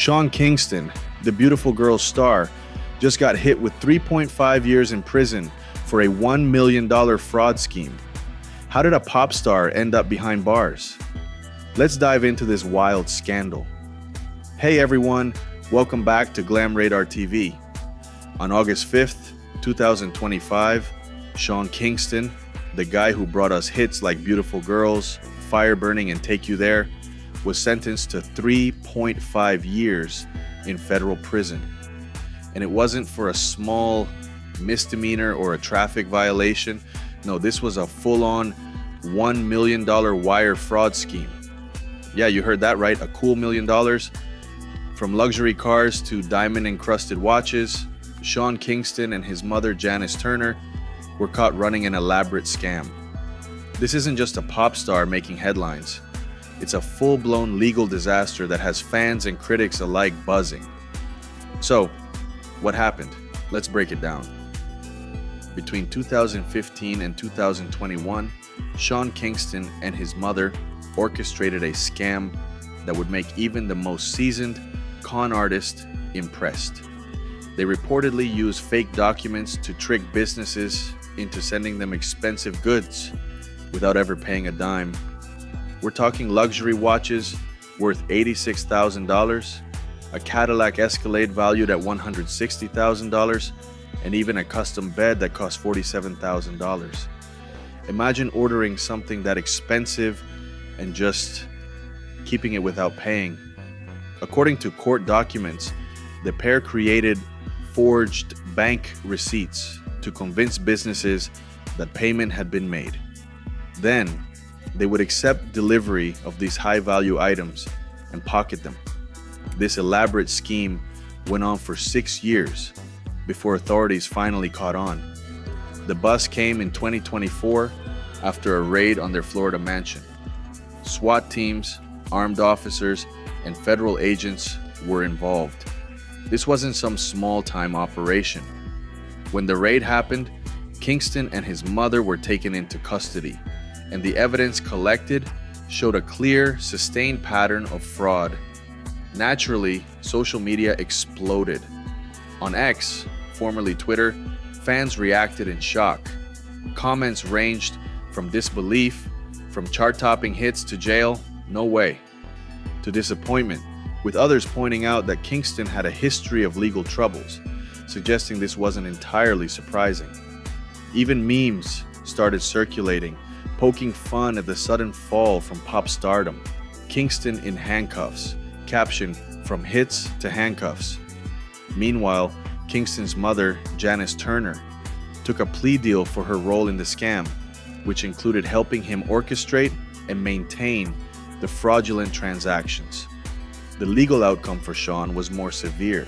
Sean Kingston, the beautiful girl's star, just got hit with 3.5 years in prison for a $1 million fraud scheme. How did a pop star end up behind bars? Let's dive into this wild scandal. Hey everyone, welcome back to GlamRadarTV. On August 5th, 2025, Sean Kingston, the guy who brought us hits like Beautiful Girls, Fire Burning, and Take You There, was sentenced to 3.5 years in federal prison. And it wasn't for a small misdemeanor or a traffic violation. No, this was a full-on $1 million wire fraud scheme. Yeah, you heard that right, a cool $1 million. From luxury cars to diamond-encrusted watches, Sean Kingston and his mother, Janice Turner, were caught running an elaborate scam. This isn't just a pop star making headlines. It's a full-blown legal disaster that has fans and critics alike buzzing. So, what happened? Let's break it down. Between 2015 and 2021, Sean Kingston and his mother orchestrated a scam that would make even the most seasoned con artist impressed. They reportedly used fake documents to trick businesses into sending them expensive goods without ever paying a dime. We're talking luxury watches worth $86,000, a Cadillac Escalade valued at $160,000, and even a custom bed that cost $47,000. Imagine ordering something that expensive and just keeping it without paying. According to court documents, the pair created forged bank receipts to convince businesses that payment had been made. Then, they would accept delivery of these high-value items and pocket them. This elaborate scheme went on for 6 years before authorities finally caught on. The bust came in 2024 after a raid on their Florida mansion. SWAT teams, armed officers, and federal agents were involved. This wasn't some small-time operation. When the raid happened, Kingston and his mother were taken into custody, and the evidence collected showed a clear, sustained pattern of fraud. Naturally, social media exploded. On X, formerly Twitter, fans reacted in shock. Comments ranged from disbelief, from chart-topping hits to jail, no way, to disappointment, with others pointing out that Kingston had a history of legal troubles, suggesting this wasn't entirely surprising. Even memes started circulating, poking fun at the sudden fall from pop stardom. Kingston in handcuffs, caption, "From hits to handcuffs." Meanwhile, Kingston's mother, Janice Turner, took a plea deal for her role in the scam, which included helping him orchestrate and maintain the fraudulent transactions. The legal outcome for Sean was more severe,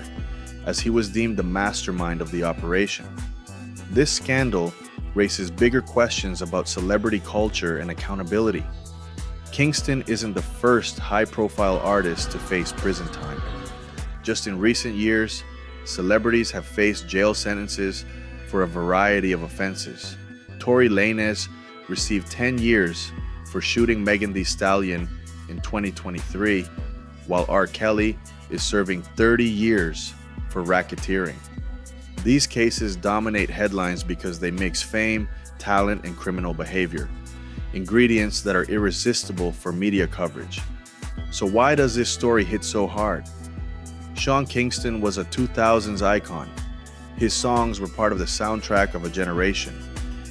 as he was deemed the mastermind of the operation. This scandal raises bigger questions about celebrity culture and accountability. Kingston isn't the first high-profile artist to face prison time. Just in recent years, celebrities have faced jail sentences for a variety of offenses. Tory Lanez received 10 years for shooting Megan Thee Stallion in 2023, while R. Kelly is serving 30 years for racketeering. These cases dominate headlines because they mix fame, talent, and criminal behavior, ingredients that are irresistible for media coverage. So why does this story hit so hard? Sean Kingston was a 2000s icon. His songs were part of the soundtrack of a generation.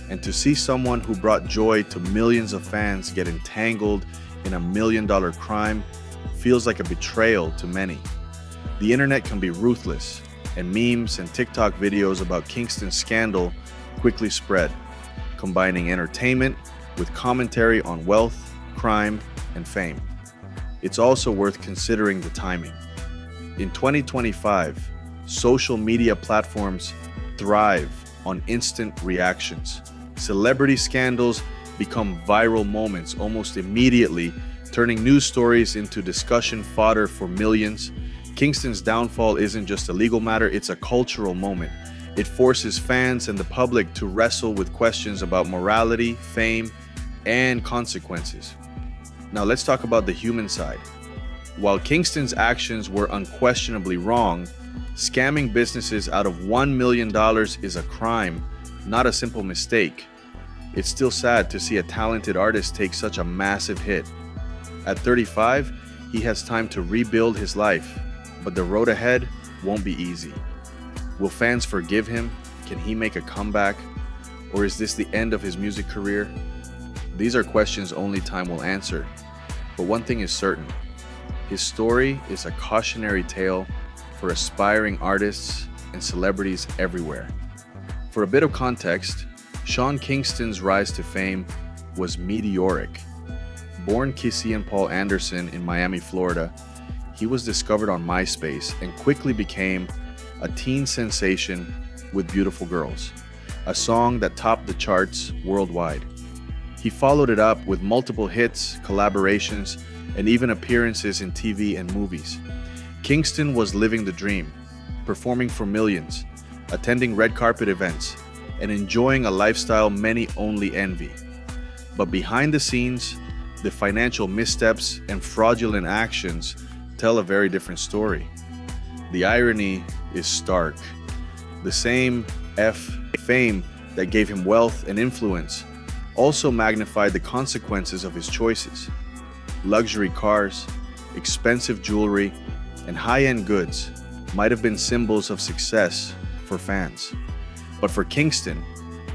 And to see someone who brought joy to millions of fans get entangled in a $1 million crime feels like a betrayal to many. The internet can be ruthless, and memes and TikTok videos about Kingston's scandal quickly spread, combining entertainment with commentary on wealth, crime, and fame. It's also worth considering the timing. In 2025, social media platforms thrive on instant reactions. Celebrity scandals become viral moments almost immediately, turning news stories into discussion fodder for millions. Kingston's downfall isn't just a legal matter, it's a cultural moment. It forces fans and the public to wrestle with questions about morality, fame, and consequences. Now let's talk about the human side. While Kingston's actions were unquestionably wrong, scamming businesses out of $1 million is a crime, not a simple mistake. It's still sad to see a talented artist take such a massive hit. At 35, he has time to rebuild his life, but the road ahead won't be easy. Will fans forgive him? Can he make a comeback? Or is this the end of his music career? These are questions only time will answer. But one thing is certain. His story is a cautionary tale for aspiring artists and celebrities everywhere. For a bit of context, Sean Kingston's rise to fame was meteoric. Born Kissy Paul Anderson in Miami, Florida, he was discovered on MySpace and quickly became a teen sensation with Beautiful Girls, a song that topped the charts worldwide. He followed it up with multiple hits, collaborations, and even appearances in TV and movies. Kingston was living the dream, performing for millions, attending red carpet events, and enjoying a lifestyle many only envy. But behind the scenes, the financial missteps and fraudulent actions tell a very different story. The irony is stark. The same fame that gave him wealth and influence also magnified the consequences of his choices. Luxury cars, expensive jewelry, and high-end goods might have been symbols of success for fans. But for Kingston,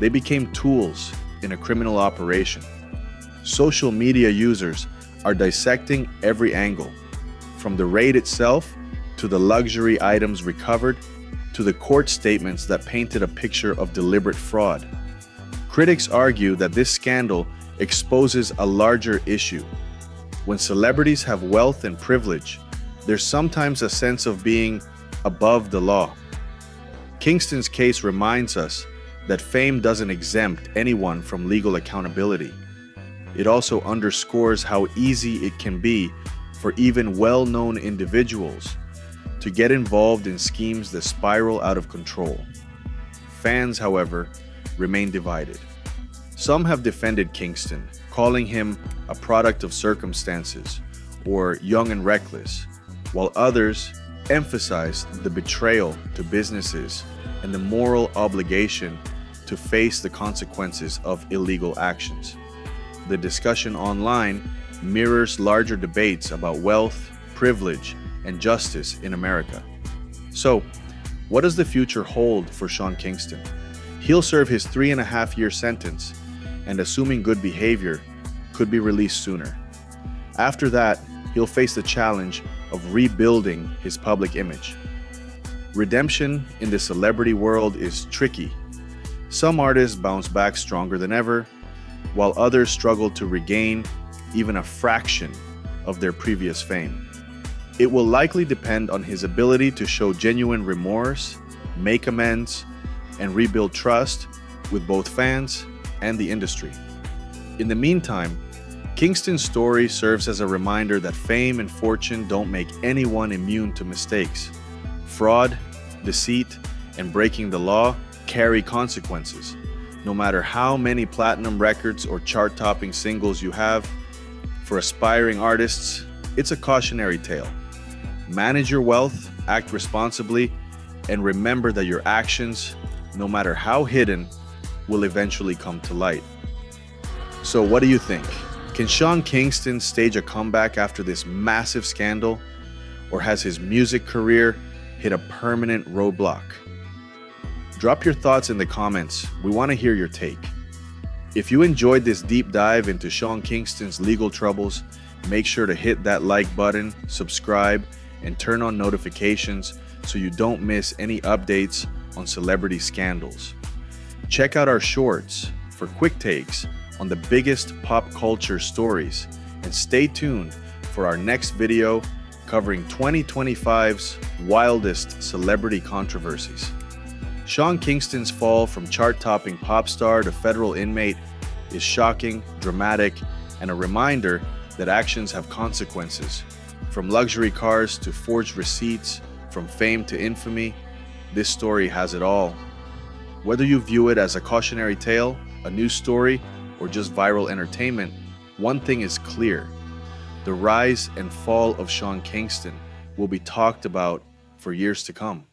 they became tools in a criminal operation. Social media users are dissecting every angle, from the raid itself to the luxury items recovered to the court statements that painted a picture of deliberate fraud. Critics argue that this scandal exposes a larger issue. When celebrities have wealth and privilege, there's sometimes a sense of being above the law. Kingston's case reminds us that fame doesn't exempt anyone from legal accountability. It also underscores how easy it can be for even well-known individuals to get involved in schemes that spiral out of control. Fans, however, remain divided. Some have defended Kingston, calling him a product of circumstances or young and reckless, while others emphasize the betrayal to businesses and the moral obligation to face the consequences of illegal actions. The discussion online mirrors larger debates about wealth, privilege, and justice in America. So, what does the future hold for Sean Kingston? He'll serve his 3.5-year sentence, and assuming good behavior, could be released sooner. After that, he'll face the challenge of rebuilding his public image. Redemption in the celebrity world is tricky. Some artists bounce back stronger than ever, while others struggle to regain even a fraction of their previous fame. It will likely depend on his ability to show genuine remorse, make amends, and rebuild trust with both fans and the industry. In the meantime, Kingston's story serves as a reminder that fame and fortune don't make anyone immune to mistakes. Fraud, deceit, and breaking the law carry consequences. No matter how many platinum records or chart-topping singles you have, for aspiring artists, it's a cautionary tale. Manage your wealth, act responsibly, and remember that your actions, no matter how hidden, will eventually come to light. So what do you think? Can Sean Kingston stage a comeback after this massive scandal, or has his music career hit a permanent roadblock? Drop your thoughts in the comments. We want to hear your take. If you enjoyed this deep dive into Sean Kingston's legal troubles, make sure to hit that like button, subscribe, and turn on notifications so you don't miss any updates on celebrity scandals. Check out our shorts for quick takes on the biggest pop culture stories, and stay tuned for our next video covering 2025's wildest celebrity controversies. Sean Kingston's fall from chart-topping pop star to federal inmate is shocking, dramatic, and a reminder that actions have consequences. From luxury cars to forged receipts, from fame to infamy, this story has it all. Whether you view it as a cautionary tale, a news story, or just viral entertainment, one thing is clear. The rise and fall of Sean Kingston will be talked about for years to come.